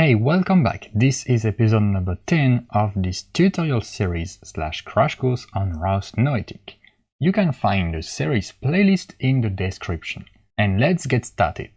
Hey, welcome back. This is episode number 10 of this tutorial series / crash course on ROS Noetic. You can find the series playlist in the description. And let's get started.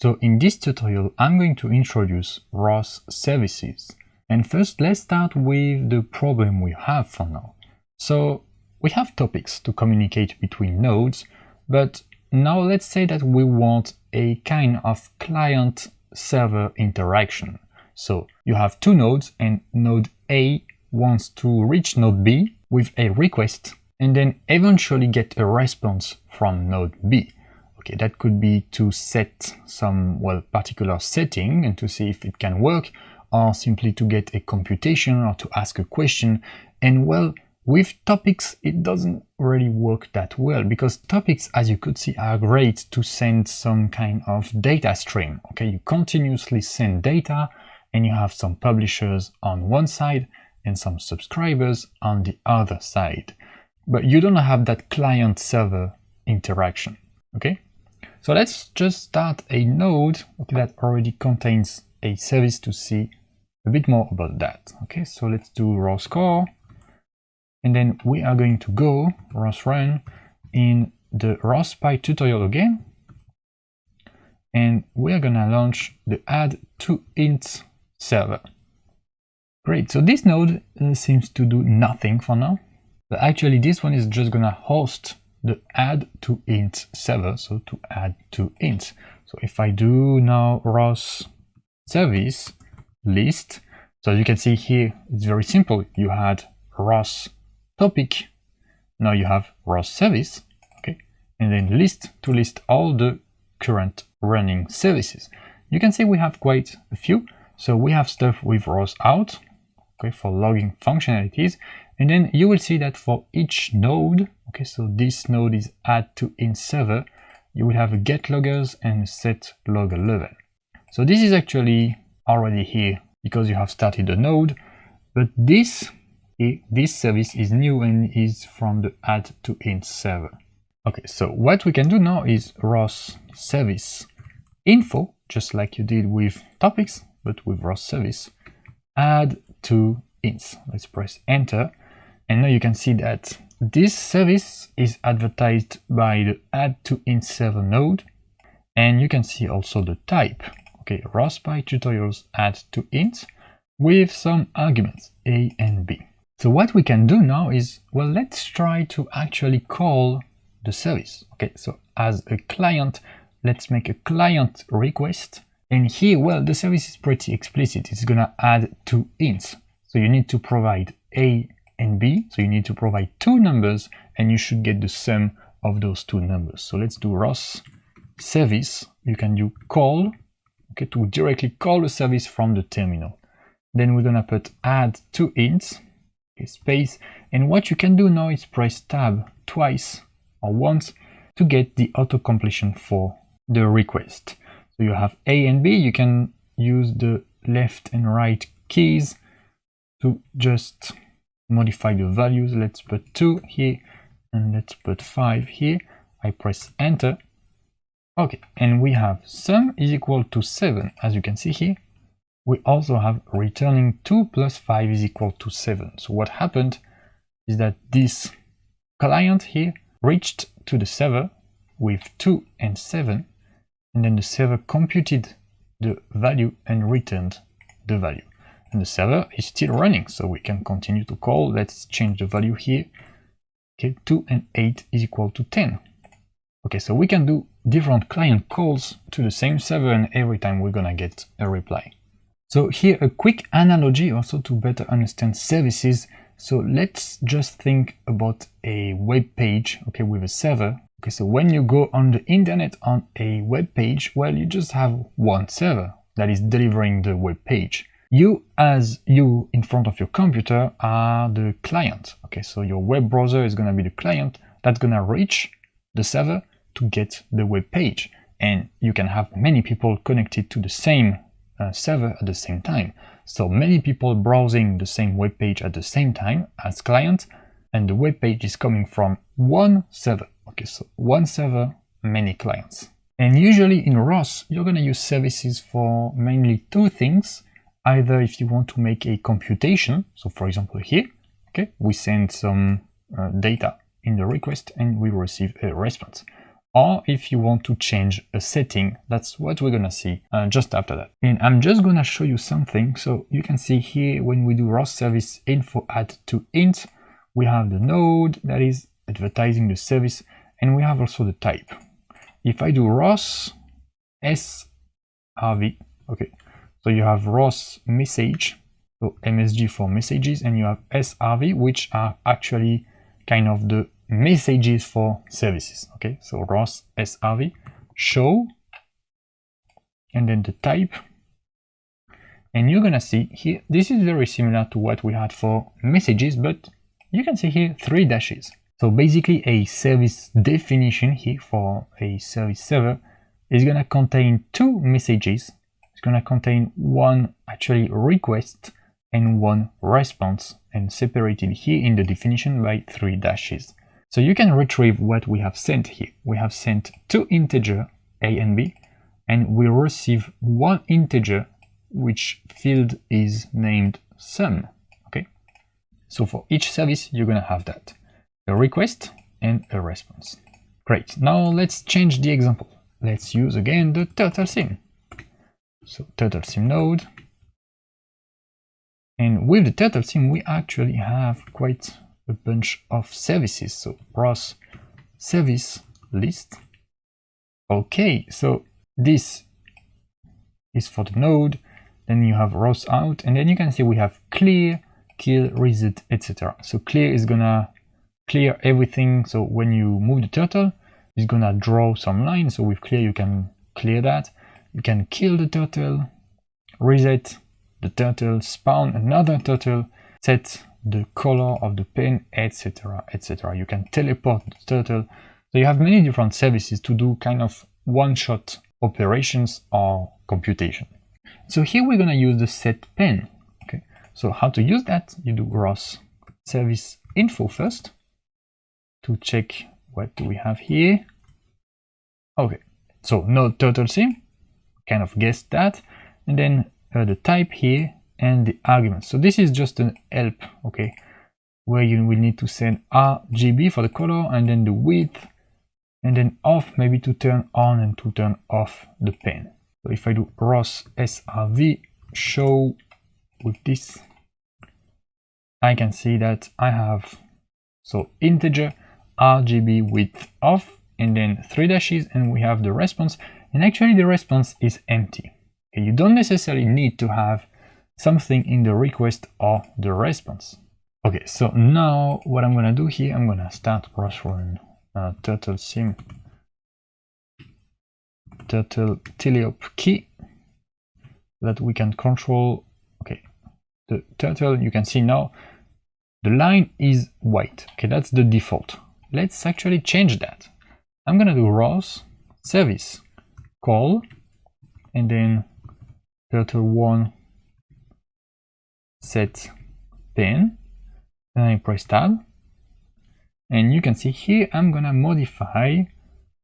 So in this tutorial, I'm going to introduce ROS services. And first, let's start with the problem we have for now. So we have topics to communicate between nodes, but now let's say that we want a kind of client-server interaction. So you have two nodes and node A wants to reach node B with a request and then eventually get a response from node B. Okay, that could be to set some, particular setting and to see if it can work, or simply to get a computation or to ask a question. And with topics, it doesn't really work that well because topics, as you could see, are great to send some kind of data stream. Okay, you continuously send data and you have some publishers on one side and some subscribers on the other side. But you don't have that client-server interaction. Okay, so let's just start a node that already contains a service to see a bit more about that. Okay, so let's do ROS core. And then we are going to go ROS run in the ROS tutorial again. And we are gonna launch the add to int server. Great, so this node seems to do nothing for now. But actually this one is just gonna host the add to int server, so to add to int. So if I do now ROS service list, so as you can see here, it's very simple. You had ROS topic, now you have ROS service, okay, and then list to list all the current running services. You can see we have quite a few. So we have stuff with ROS out, okay, for logging functionalities, and then you will see that for each node, okay, so this node is add to int server, you will have a get loggers and a set logger level. So this is actually already here because you have started a node, but this service is new and is from the add to int server. Okay, so what we can do now is ROS service info, just like you did with topics, but with ROS service, add to ints. Let's press enter. And now you can see that this service is advertised by the add to int server node. And you can see also the type. Okay, ROS tutorials add to int with some arguments A and B. So what we can do now is, let's try to actually call the service. Okay, so as a client, let's make a client request. And here, the service is pretty explicit. It's gonna add two ints. So you need to provide A and B. So you need to provide two numbers and you should get the sum of those two numbers. So let's do ROS service. You can do call, okay, to directly call the service from the terminal. Then we're gonna put add two ints. Okay, space, and what you can do now is press tab twice or once to get the auto completion for the request. So you have A and B, you can use the left and right keys to just modify the values. Let's put 2 here and let's put 5 here. I press enter. Okay, and we have sum is equal to 7, as you can see here. We also have returning 2 plus 5 is equal to 7. So what happened is that this client here reached to the server with 2 and 7, and then the server computed the value and returned the value. And the server is still running, so we can continue to call. Let's change the value here. Okay, 2 and 8 is equal to 10. Okay, so we can do different client calls to the same server, and every time we're gonna get a reply. So here a quick analogy also to better understand services. So let's just think about a web page, okay, with a server. Okay, so when you go on the internet on a web page, you just have one server that is delivering the web page. You in front of your computer are the client. Okay, so your web browser is gonna be the client that's gonna reach the server to get the web page. And you can have many people connected to the same server at the same time. So many people browsing the same web page at the same time as client, and the web page is coming from one server. Okay, so one server, many clients. And usually in ROS, you're going to use services for mainly two things. either if you want to make a computation, so for example here, okay, we send some data in the request and we receive a response. Or if you want to change a setting, that's what we're gonna see just after that. And I'm just gonna show you something. So you can see here when we do ROS service info add to int, we have the node that is advertising the service, and we have also the type. If I do ROS SRV, okay, so you have ROS message, so MSG for messages, and you have SRV, which are actually kind of the messages for services. Okay, so ROS SRV show, and then the type, and you're gonna see here this is very similar to what we had for messages, but you can see here 3 dashes. So basically a service definition here for a service server is gonna contain 2 messages. It's gonna contain one actually request and one response, and separated here in the definition by 3 dashes. So you can retrieve what we have sent here. We have sent 2 integers, a and b, and we receive 1 integer, which field is named sum. Okay, so for each service, you're gonna have that, a request and a response. Great, now let's change the example. Let's use again the turtlesim. So turtlesim node. And with the turtlesim, we actually have quite a bunch of services. So ROS service list. Okay, so this is for the node. Then you have ROS out, and then you can see we have clear, kill, reset, etc. So clear is gonna clear everything. So when you move the turtle, it's gonna draw some lines. So with clear, you can clear that. You can kill the turtle, reset the turtle, spawn another turtle, set the color of the pen, etc., etc. You can teleport the turtle. So you have many different services to do kind of one-shot operations or computation. So here we're gonna use the set pen. Okay, so how to use that? You do ROS service info first to check what do we have here. Okay, so no turtlesim, kind of guessed that, and then the type here and the arguments. So this is just an help, okay, where you will need to send RGB for the color, and then the width, and then off maybe to turn on and to turn off the pen. So if I do ROS SRV show with this, I can see that I have so integer RGB width off, and then 3 dashes, and we have the response, and actually the response is empty. Okay, you don't necessarily need to have something in the request or the response. Okay, so now what I'm gonna do here, I'm gonna start ROS1 turtlesim turtle teleop key so that we can control. Okay, the turtle, you can see now the line is white. Okay, that's the default. Let's actually change that. I'm gonna do ROS service call, and then turtle1 set pen, and I press tab, and you can see here I'm gonna modify.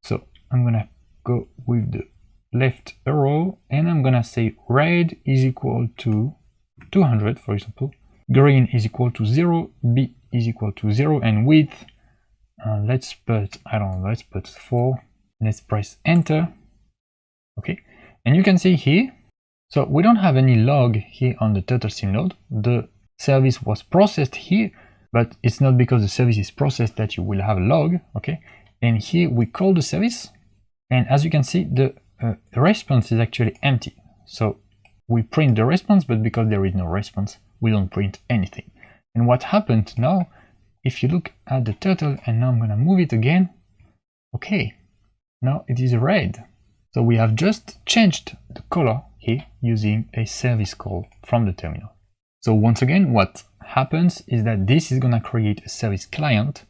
So I'm gonna go with the left arrow, and I'm gonna say red is equal to 200, for example, green is equal to 0, b is equal to 0, and width let's put, I don't know, let's put 4. Let's press enter. Okay, and you can see here, so we don't have any log here on the turtlesim node. The service was processed here, but it's not because the service is processed that you will have a log. Okay, and here we call the service, and as you can see, the response is actually empty. So we print the response, but because there is no response, we don't print anything. And what happened now, if you look at the turtle, and now I'm gonna move it again, okay, now it is red. So we have just changed the color here using a service call from the terminal. So once again, what happens is that this is gonna create a service client.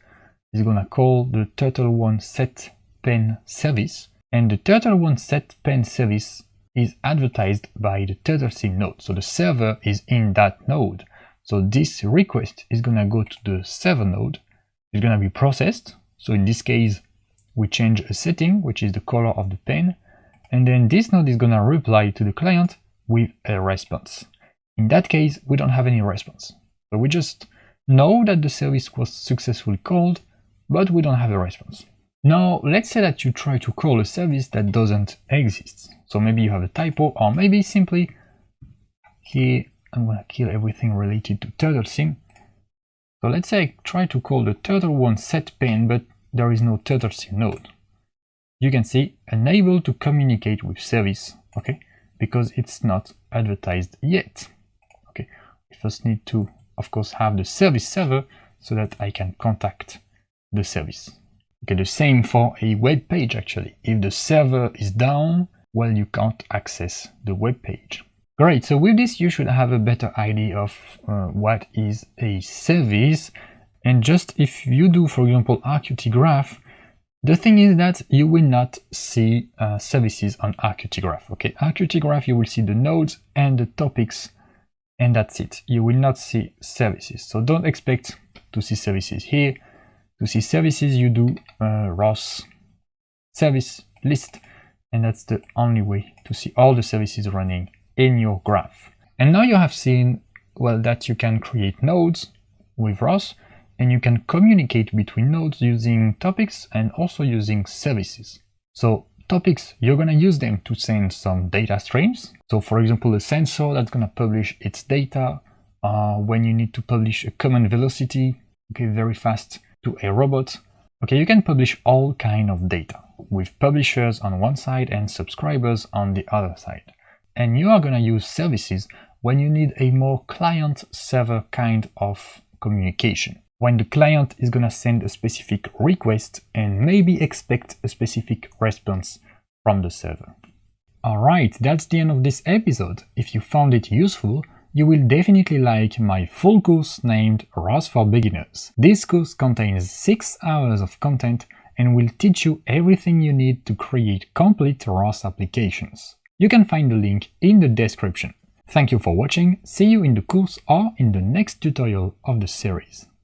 It's gonna call the turtle1 set pen service, and the turtle1 set pen service is advertised by the turtlesim node. So the server is in that node. So this request is gonna go to the server node. It's gonna be processed. So in this case, we change a setting, which is the color of the pen. And then this node is gonna reply to the client with a response. In that case, we don't have any response. So we just know that the service was successfully called, but we don't have a response. Now, let's say that you try to call a service that doesn't exist. So maybe you have a typo, or maybe simply here, I'm gonna kill everything related to turtlesim. So let's say I try to call the turtle1 set pane, but there is no turtlesim node. You can see unable to communicate with service, okay, because it's not advertised yet. Okay, we first need to, of course, have the service server so that I can contact the service. Okay, the same for a web page actually. If the server is down, well, you can't access the web page. Great, so with this you should have a better idea of what is a service. And just if you do, for example, RQT graph, the thing is that you will not see services on RQT graph. Okay, RQT graph, you will see the nodes and the topics, and that's it. You will not see services. So don't expect to see services here. To see services, you do ROS service list, and that's the only way to see all the services running in your graph. And now you have seen, well, that you can create nodes with ROS, and you can communicate between nodes using topics and also using services. So topics, you're gonna use them to send some data streams. So for example, a sensor that's gonna publish its data when you need to publish a command velocity, okay, very fast, to a robot. Okay, you can publish all kind of data with publishers on one side and subscribers on the other side. And you are gonna use services when you need a more client-server kind of communication. When the client is gonna send a specific request and maybe expect a specific response from the server. Alright, that's the end of this episode. If you found it useful, you will definitely like my full course named ROS for Beginners. This course contains 6 hours of content and will teach you everything you need to create complete ROS applications. You can find the link in the description. Thank you for watching, see you in the course or in the next tutorial of the series.